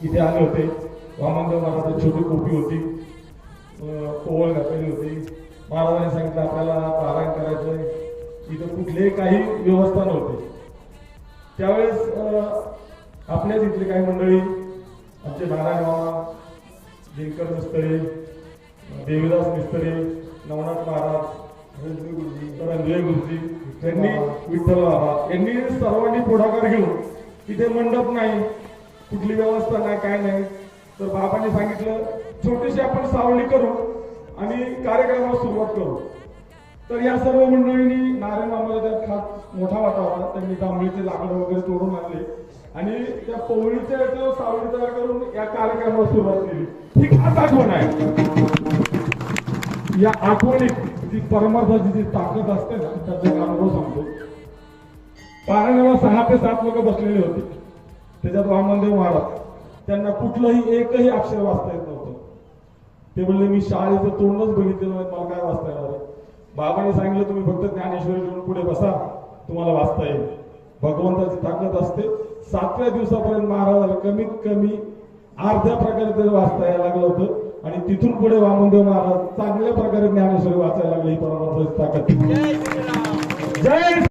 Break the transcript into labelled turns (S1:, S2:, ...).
S1: इथे आले होते. वामनदेव महाराजांची छोटी कोपी होती, ओवळ घातलेली होती. महाराजांनी सांगितलं आपल्याला पारायण करायचंय. इथं कुठलेही काही व्यवस्था नव्हती. त्यावेळेस आपल्याच इथली काही मंडळी, आमचे नारायण मामा, दिनकर मिस्त्री, देवीदास मिस्त्री, नवनाथ महाराज, रणजय गुरुजी यांनी, विठ्ठल बाबा यांनी सर्वांनी पुढाकार घेऊन, तिथे मंडप नाही, कुठली व्यवस्था नाही, काय नाही, तर बाबांनी सांगितलं छोटीशी आपण सावली करू आणि कार्यक्रमाला सुरुवात करू. तर या सर्व मंडळींनी, नारायण मामाला त्यात खास मोठा वाटा होता. त्यांनी जांभळीचे लाकडं वगैरे तोडून आणले आणि त्या पवळीच्या याच्यावर सावली तयार करून या कार्यक्रमाला सुरुवात केली. ही खास आठवण आहे. या आठवणीत जी परमार्थाची जी ताकद असते ना, त्याचा एक अनुभव सांगतो. पारायणाला 6 ते 7 लोक बसलेले होते. त्याच्यात वामनदेव महाराज, त्यांना कुठलंही एकही अक्षर वाचता येत नव्हतं. ते म्हणले मी शाळेचं तोंडच बघितलेलं नाही, मला काय वाचता येणार आहे. बाबांनी सांगितलं तुम्ही फक्त ज्ञानेश्वरी घेऊन पुढे बसा, तुम्हाला वाचता येईल. भगवंताची ताकद असते. 7व्या दिवसापर्यंत महाराजाला कमीत कमी अर्ध्या प्रकारे तरी वाचता यायला लागलं होतं आणि तिथून पुढे वामनदेव महाराज चांगल्या प्रकारे ज्ञानेश्वरी वाचायला लागले. ही परमार्थाची ताकद. जय